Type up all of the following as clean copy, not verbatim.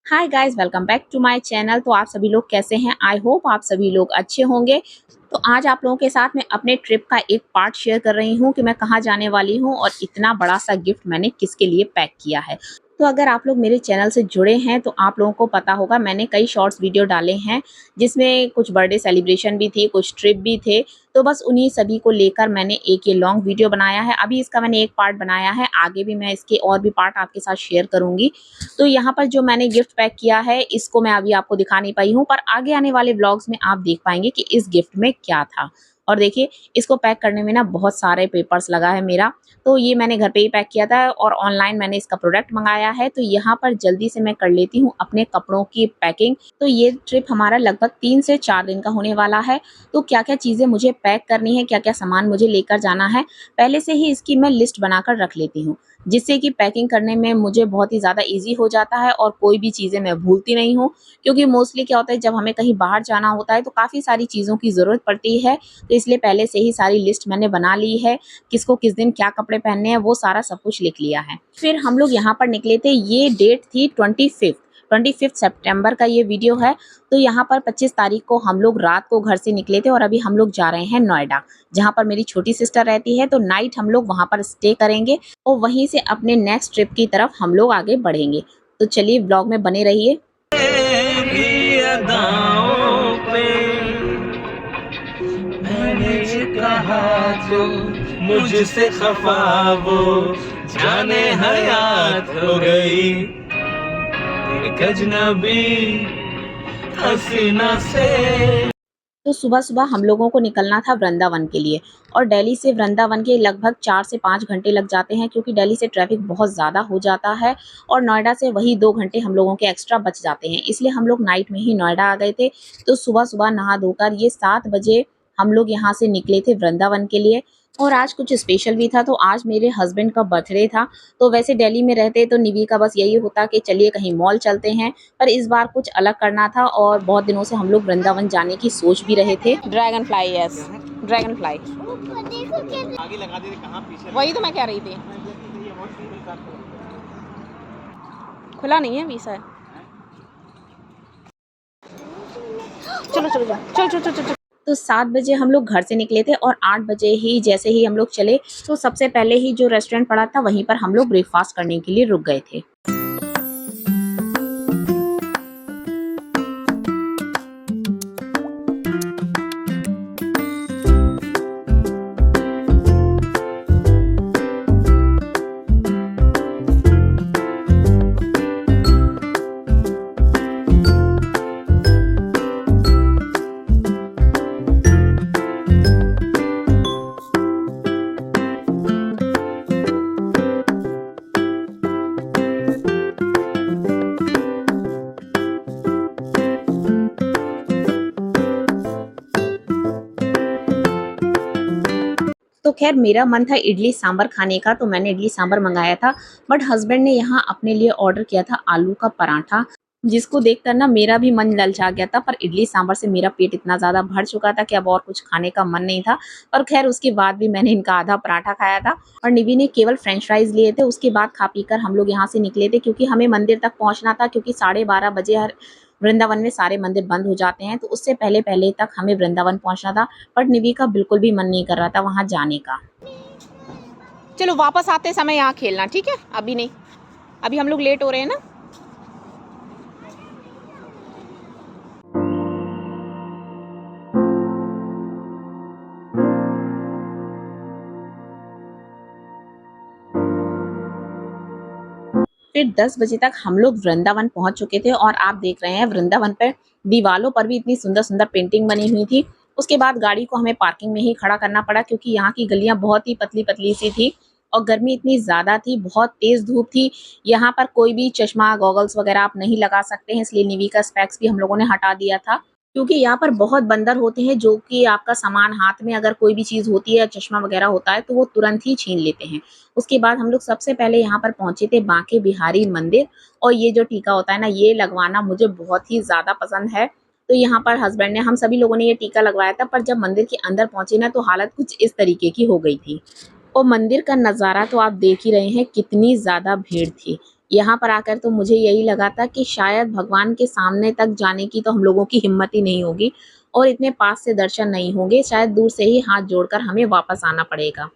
Hi guys, welcome back to my channel. तो आप सभी लोग कैसे हैं? आई होप आप सभी लोग अच्छे होंगे। तो आज आप लोगों के साथ मैं अपने ट्रिप का एक पार्ट शेयर कर रही हूँ कि मैं कहाँ जाने वाली हूँ और इतना बड़ा सा गिफ्ट मैंने किसके लिए पैक किया है। तो अगर आप लोग मेरे चैनल से जुड़े हैं तो आप लोगों को पता होगा, मैंने कई शॉर्ट्स वीडियो डाले हैं जिसमें कुछ बर्थडे सेलिब्रेशन भी थी, कुछ ट्रिप भी थे। तो बस उन्हीं सभी को लेकर मैंने एक ये लॉन्ग वीडियो बनाया है। अभी इसका मैंने एक पार्ट बनाया है, आगे भी मैं इसके और भी पार्ट आपके साथ शेयर करूंगी। तो यहाँ पर जो मैंने गिफ्ट पैक किया है इसको मैं अभी आपको दिखा नहीं पाई हूँ, पर आगे आने वाले व्लॉग्स में आप देख पाएंगे कि इस गिफ्ट में क्या था। और देखिए, इसको पैक करने में ना बहुत सारे पेपर्स लगा है मेरा। तो ये मैंने घर पे ही पैक किया था और ऑनलाइन मैंने इसका प्रोडक्ट मंगाया है। तो यहाँ पर जल्दी से मैं कर लेती हूँ अपने कपड़ों की पैकिंग। तो ये ट्रिप हमारा लगभग 3 से 4 दिन का होने वाला है। तो क्या क्या चीज़ें मुझे पैक करनी है, क्या क्या सामान मुझे लेकर जाना है, पहले से ही इसकी मैं लिस्ट बनाकर रख लेती हूँ, जिससे कि पैकिंग करने में मुझे बहुत ही ज़्यादा ईज़ी हो जाता है और कोई भी चीज़ें मैं भूलती नहीं हूँ। क्योंकि मोस्टली क्या होता है, जब हमें कहीं बाहर जाना होता है तो काफ़ी सारी चीज़ों की ज़रूरत पड़ती है। तो इसलिए पहले से ही सारी लिस्ट मैंने बना ली है, किसको किस दिन क्या कपड़े पहनने हैं वो सारा सब कुछ लिख लिया है। फिर हम लोग यहाँ पर निकले थे, ये डेट थी 25 सितंबर का ये वीडियो है। तो यहाँ पर 25 तारीख को हम लोग रात को घर से निकले थे और अभी हम लोग जा रहे हैं नोएडा, जहाँ पर मेरी छोटी सिस्टर रहती है। तो नाइट हम लोग वहाँ पर स्टे करेंगे और वहीं से अपने नेक्स्ट ट्रिप की तरफ हम लोग आगे बढ़ेंगे। तो चलिए, ब्लॉग में बने रहिए। मेरी अदाओं पे मैंने ये कहा जो मुझसे खफा वो जाने हयात हो गई एक अजनबी हसीना से। तो सुबह सुबह हम लोगों को निकलना था वृंदावन के लिए, और दिल्ली से वृंदावन के लगभग 4 से 5 घंटे लग जाते हैं, क्योंकि दिल्ली से ट्रैफिक बहुत ज़्यादा हो जाता है और नोएडा से वही 2 घंटे हम लोगों के एक्स्ट्रा बच जाते हैं। इसलिए हम लोग नाइट में ही नोएडा आ गए थे। तो सुबह सुबह नहा धोकर ये 7 बजे हम लोग यहाँ से निकले थे वृंदावन के लिए। और आज कुछ स्पेशल भी था, तो आज मेरे हस्बैंड का बर्थडे था। तो वैसे दिल्ली में रहते तो निवी का बस यही होता कि चलिए कहीं मॉल चलते हैं, पर इस बार कुछ अलग करना था और बहुत दिनों से हम लोग वृंदावन जाने की सोच भी रहे थे। Dragon fly, yes, dragon fly. आगे लगा दे कहाँ पीछे वही तो मैं कह रही थी, खुला नहीं है वीसा है। चलो चलो जाओ, चलो चलो चलो चलो। तो 7 बजे हम लोग घर से निकले थे और 8 बजे ही जैसे ही हम लोग चले, तो सबसे पहले ही जो रेस्टोरेंट पड़ा था वहीं पर हम लोग ब्रेकफास्ट करने के लिए रुक गए थे। तो खैर मेरा मन था इडली सांभर खाने का, तो मैंने इडली सांभर मंगाया था। बट हस्बैंड ने यहाँ अपने लिए ऑर्डर किया था आलू का पराठा, जिसको देखकर ना मेरा भी मन ललचा गया था। पर इडली सांभर से मेरा पेट इतना ज़्यादा भर चुका था कि अब और कुछ खाने का मन नहीं था। पर खैर उसके बाद भी मैंने इनका आधा पराठा खाया था और निवी ने केवल फ्रेंच फ्राइज लिए थे। उसके बाद खा पी कर हम लोग यहाँ से निकले थे, क्योंकि हमें मंदिर तक पहुँचना था, क्योंकि 12:30 बजे हर वृंदावन में सारे मंदिर बंद हो जाते हैं। तो उससे पहले पहले तक हमें वृंदावन पहुँचना था। पर निवी का बिल्कुल भी मन नहीं कर रहा था वहाँ जाने का। चलो वापस आते समय यहाँ खेलना, ठीक है? अभी नहीं, अभी हम लोग लेट हो रहे हैं ना। फिर 10 बजे तक हम लोग वृंदावन पहुंच चुके थे और आप देख रहे हैं वृंदावन पर दीवालों पर भी इतनी सुंदर सुंदर पेंटिंग बनी हुई थी। उसके बाद गाड़ी को हमें पार्किंग में ही खड़ा करना पड़ा, क्योंकि यहाँ की गलियां बहुत ही पतली पतली सी थी और गर्मी इतनी ज़्यादा थी, बहुत तेज़ धूप थी। यहाँ पर कोई भी चश्मा गॉगल्स वगैरह आप नहीं लगा सकते हैं, इसलिए निवी का स्पेक्स भी हम लोगों ने हटा दिया था। क्योंकि यहाँ पर बहुत बंदर होते हैं, जो कि आपका सामान हाथ में अगर कोई भी चीज़ होती है या चश्मा वगैरह होता है तो वो तुरंत ही छीन लेते हैं। उसके बाद हम लोग सबसे पहले यहाँ पर पहुँचे थे बांके बिहारी मंदिर, और ये जो टीका होता है ना, ये लगवाना मुझे बहुत ही ज़्यादा पसंद है। तो यहाँ पर हस्बैंड ने, हम सभी लोगों ने ये टीका लगवाया था। पर जब मंदिर के अंदर पहुँचे ना, तो हालत कुछ इस तरीके की हो गई थी। और मंदिर का नज़ारा तो आप देख ही रहे हैं, कितनी ज़्यादा भीड़ थी। यहाँ पर आकर तो मुझे यही लगा था कि शायद भगवान के सामने तक जाने की तो हम लोगों की हिम्मत ही नहीं होगी और इतने पास से दर्शन नहीं होंगे, शायद दूर से ही हाथ जोड़कर हमें वापस आना पड़ेगा।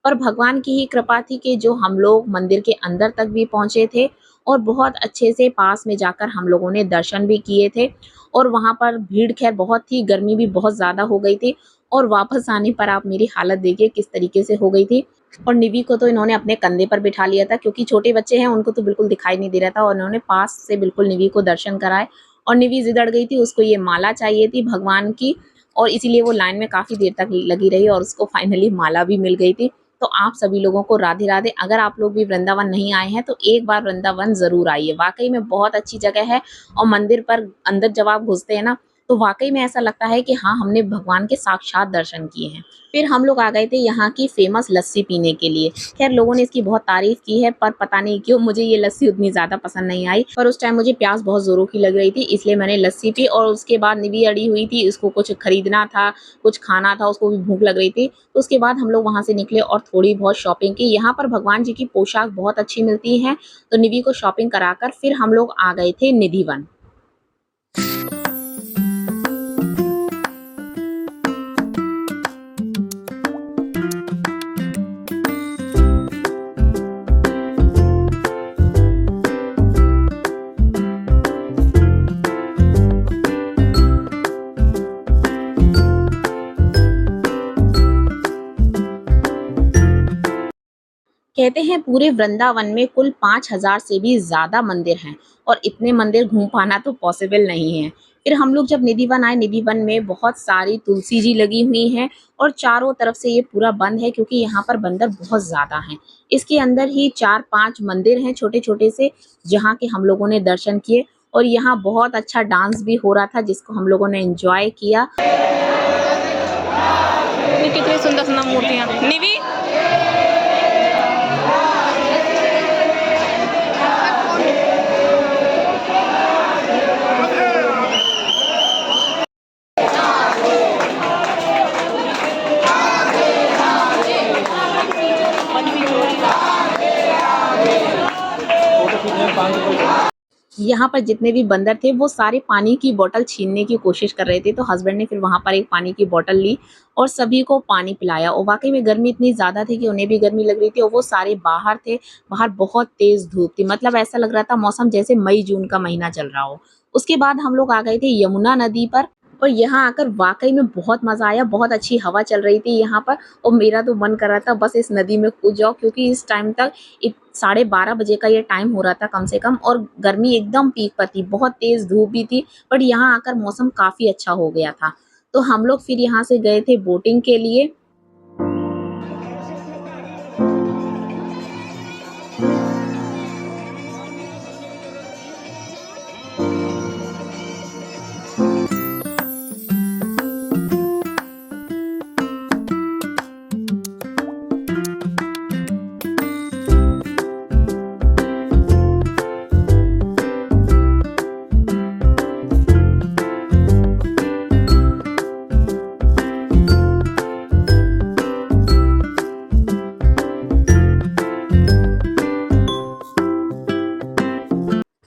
पर भगवान की ही कृपा थी कि जो हम लोग मंदिर के अंदर तक भी पहुँचे थे और बहुत अच्छे से पास में जाकर हम लोगों ने दर्शन भी किए थे और वहाँ पर भीड़ ख़ैर बहुत थी, गर्मी भी बहुत ज़्यादा हो गई थी और वापस आने पर आप मेरी हालत देखिए किस तरीके से हो गई थी। और निवी को तो इन्होंने अपने कंधे पर बिठा लिया था क्योंकि छोटे बच्चे हैं, उनको तो बिल्कुल दिखाई नहीं दे रहा था और इन्होंने पास से बिल्कुल निवी को दर्शन कराए और निवी ज़िद अड़ गई थी, उसको ये माला चाहिए थी भगवान की और इसीलिए वो लाइन में काफ़ी देर तक लगी रही और उसको फाइनली माला भी मिल गई थी। तो आप सभी लोगों को राधे राधे। अगर आप लोग भी वृंदावन नहीं आए हैं तो एक बार वृंदावन ज़रूर आइए, वाक़ई में बहुत अच्छी जगह है और मंदिर पर अंदर जब आप घुसते हैं ना, तो वाक़ई में ऐसा लगता है कि हाँ, हमने भगवान के साक्षात दर्शन किए हैं। फिर हम लोग आ गए थे यहाँ की फ़ेमस लस्सी पीने के लिए। ख़ैर लोगों ने इसकी बहुत तारीफ़ की है पर पता नहीं क्यों मुझे ये लस्सी उतनी ज़्यादा पसंद नहीं आई। पर उस टाइम मुझे प्यास बहुत ज़ोरों की लग रही थी इसलिए मैंने लस्सी पी और उसके बाद निवी अड़ी हुई थी, उसको कुछ खरीदना था, कुछ खाना था, उसको भी भूख लग रही थी। तो उसके बाद हम लोग वहाँ से निकले और थोड़ी बहुत शॉपिंग की। यहाँ पर भगवान जी की पोशाक बहुत अच्छी मिलती हैं, तो निवी को शॉपिंग कराकर फिर हम लोग आ गए थे निधिवन। कहते हैं पूरे वृंदावन में कुल 5000 से भी ज़्यादा मंदिर हैं और इतने मंदिर घूम पाना तो पॉसिबल नहीं है। फिर हम लोग जब निधिवन आए, निधिवन में बहुत सारी तुलसी जी लगी हुई हैं और चारों तरफ से ये पूरा बंद है क्योंकि यहाँ पर बंदर बहुत ज़्यादा हैं। इसके अंदर ही 4-5 मंदिर हैं छोटे-छोटे से, जहाँ के हम लोगों ने दर्शन किए और यहाँ बहुत अच्छा डांस भी हो रहा था जिसको हम लोगों ने एन्जॉय किया। ये कितनी सुंदर सुंदर मूर्तियाँ निवी। यहाँ पर जितने भी बंदर थे वो सारे पानी की बोतल छीनने की कोशिश कर रहे थे, तो हस्बैंड ने फिर वहाँ पर एक पानी की बोतल ली और सभी को पानी पिलाया और वाक़ई में गर्मी इतनी ज़्यादा थी कि उन्हें भी गर्मी लग रही थी और वो सारे बाहर थे। बाहर बहुत तेज़ धूप थी, मतलब ऐसा लग रहा था मौसम जैसे मई-जून का महीना चल रहा हो। उसके बाद हम लोग आ गए थे यमुना नदी पर और यहाँ आकर वाक़ई में बहुत मज़ा आया, बहुत अच्छी हवा चल रही थी यहाँ पर और मेरा तो मन कर रहा था बस इस नदी में कूद जाओ क्योंकि इस टाइम तक इत 12:30 बजे का ये टाइम हो रहा था कम से कम और गर्मी एकदम पीक पर थी, बहुत तेज़ धूप भी थी, बट यहाँ आकर मौसम काफ़ी अच्छा हो गया था। तो हम लोग फिर यहाँ से गए थे बोटिंग के लिए।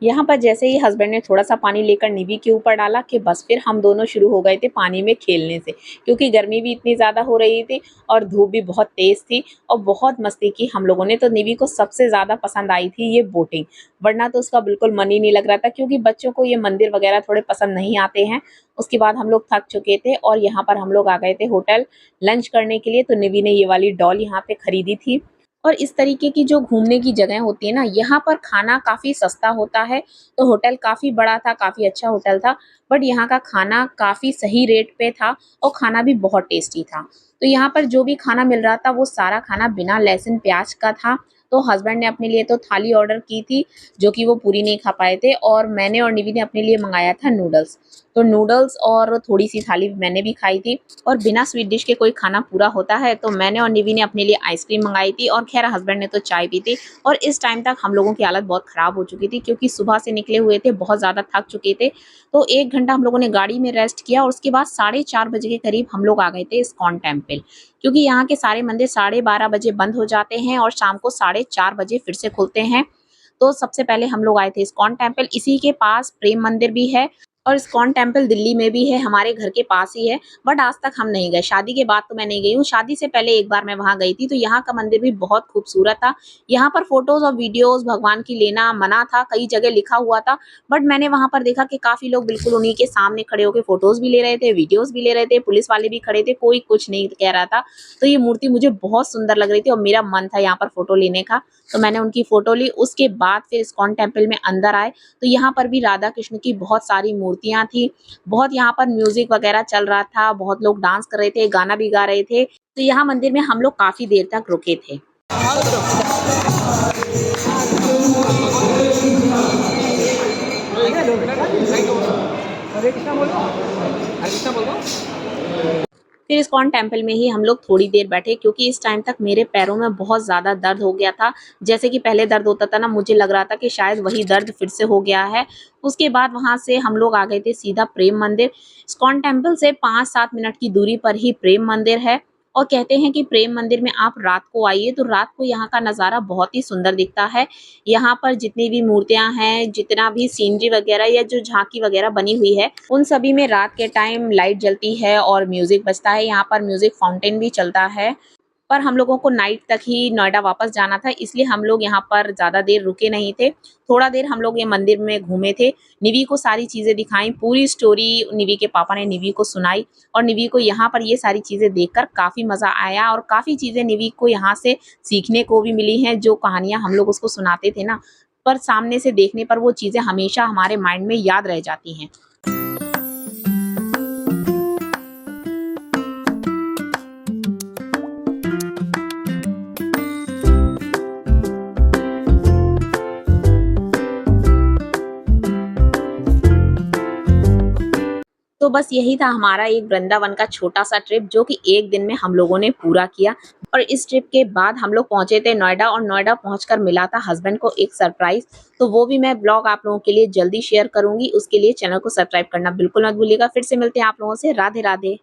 यहाँ पर जैसे ही हस्बैंड ने थोड़ा-सा पानी लेकर निवी के ऊपर डाला कि बस फिर हम दोनों शुरू हो गए थे पानी में खेलने से, क्योंकि गर्मी भी इतनी ज़्यादा हो रही थी और धूप भी बहुत तेज़ थी और बहुत मस्ती की हम लोगों ने। तो निवी को सबसे ज़्यादा पसंद आई थी ये बोटिंग, वरना तो उसका बिल्कुल मन ही नहीं लग रहा था क्योंकि बच्चों को ये मंदिर वगैरह थोड़े पसंद नहीं आते हैं। उसके बाद हम लोग थक चुके थे और यहाँ पर हम लोग आ गए थे होटल लंच करने के लिए, तो निवी ने ये वाली डॉल यहाँ पे खरीदी थी। और इस तरीके की जो घूमने की जगह होती है ना, यहाँ पर खाना काफ़ी सस्ता होता है, तो होटल काफ़ी बड़ा था, काफ़ी अच्छा होटल था, बट यहाँ का खाना काफ़ी सही रेट पे था और खाना भी बहुत टेस्टी था। तो यहाँ पर जो भी खाना मिल रहा था, वो सारा खाना बिना लहसुन प्याज का था। तो हस्बैंड ने अपने लिए तो थाली ऑर्डर की थी, जो कि वो पूरी नहीं खा पाए थे और मैंने और निवी ने अपने लिए मँगाया था नूडल्स। तो नूडल्स और थोड़ी-सी थाली मैंने भी खाई थी और बिना स्वीट डिश के कोई खाना पूरा होता है, तो मैंने और निवी ने अपने लिए आइसक्रीम मंगाई थी और ख़ैर हस्बैंड ने तो चाय पी थी और इस टाइम तक हम लोगों की हालत बहुत ख़राब हो चुकी थी क्योंकि सुबह से निकले हुए थे, बहुत ज़्यादा थक चुके थे। तो 1 घंटा हम लोगों ने गाड़ी में रेस्ट किया और उसके बाद 4:30 बजे के करीब हम लोग आ गए थे इस्कॉन टेम्पल, क्योंकि यहाँ के सारे मंदिर 12:30 बजे बंद हो जाते हैं और शाम को 4:30 बजे फिर से खुलते हैं। तो सबसे पहले हम लोग आए थे इस्कॉन टेम्पल, इसी के पास प्रेम मंदिर भी है और इस्कॉन टेम्पल दिल्ली में भी है, हमारे घर के पास ही है, बट आज तक हम नहीं गए। शादी के बाद तो मैं नहीं गई हूँ, शादी से पहले एक बार मैं वहाँ गई थी, तो यहाँ का मंदिर भी बहुत खूबसूरत था। यहाँ पर फोटोज और वीडियोज भगवान की लेना मना था, कई जगह लिखा हुआ था, बट मैंने वहाँ पर देखा कि काफी लोग बिल्कुल उन्हीं के सामने खड़े होकर फोटोज भी ले रहे थे, वीडियोज भी ले रहे थे, पुलिस वाले भी खड़े थे, कोई कुछ नहीं कह रहा था। तो ये मूर्ति मुझे बहुत सुंदर लग रही थी और मेरा मन था यहाँ पर फोटो लेने का, तो मैंने उनकी फोटो ली। उसके बाद फिर इस्कॉन टेम्पल में अंदर आए, तो यहाँ पर भी राधा कृष्ण की बहुत सारी मूर्तियां थी, बहुत यहाँ पर म्यूजिक वगैरह चल रहा था, बहुत लोग डांस कर रहे थे, गाना भी गा रहे थे। तो यहाँ मंदिर में हम लोग काफी देर तक रुके थे। फिर इस्कॉन टेम्पल में ही हम लोग थोड़ी देर बैठे, क्योंकि इस टाइम तक मेरे पैरों में बहुत ज़्यादा दर्द हो गया था। जैसे कि पहले दर्द होता था ना, मुझे लग रहा था कि शायद वही दर्द फिर से हो गया है। उसके बाद वहाँ से हम लोग आ गए थे सीधा प्रेम मंदिर। इस्कॉन टेम्पल से 5-7 मिनट की दूरी पर ही प्रेम मंदिर है और कहते हैं कि प्रेम मंदिर में आप रात को आइए तो रात को यहाँ का नज़ारा बहुत ही सुंदर दिखता है। यहाँ पर जितनी भी मूर्तियाँ हैं, जितना भी सीनरी वगैरह या जो झांकी वगैरह बनी हुई है, उन सभी में रात के टाइम लाइट जलती है और म्यूजिक बजता है। यहाँ पर म्यूजिक फाउंटेन भी चलता है। पर हम लोगों को नाइट तक ही नोएडा वापस जाना था, इसलिए हम लोग यहाँ पर ज़्यादा देर रुके नहीं थे। थोड़ा देर हम लोग ये मंदिर में घूमे थे, निवी को सारी चीज़ें दिखाई, पूरी स्टोरी निवी के पापा ने निवी को सुनाई और निवी को यहाँ पर ये सारी चीज़ें देखकर काफ़ी मज़ा आया और काफ़ी चीज़ें निवी को यहाँ से सीखने को भी मिली हैं। जो कहानियाँ हम लोग उसको सुनाते थे ना, पर सामने से देखने पर वो चीज़ें हमेशा हमारे माइंड में याद रह जाती हैं। तो बस यही था हमारा एक वृंदावन का छोटा सा ट्रिप, जो कि एक दिन में हम लोगों ने पूरा किया। और इस ट्रिप के बाद हम लोग पहुंचे थे नोएडा और नोएडा पहुंचकर मिला था हस्बैंड को एक सरप्राइज। तो वो भी मैं ब्लॉग आप लोगों के लिए जल्दी शेयर करूंगी। उसके लिए चैनल को सब्सक्राइब करना बिल्कुल मत भूलिएगा। फिर से मिलते हैं आप लोगों से। राधे राधे।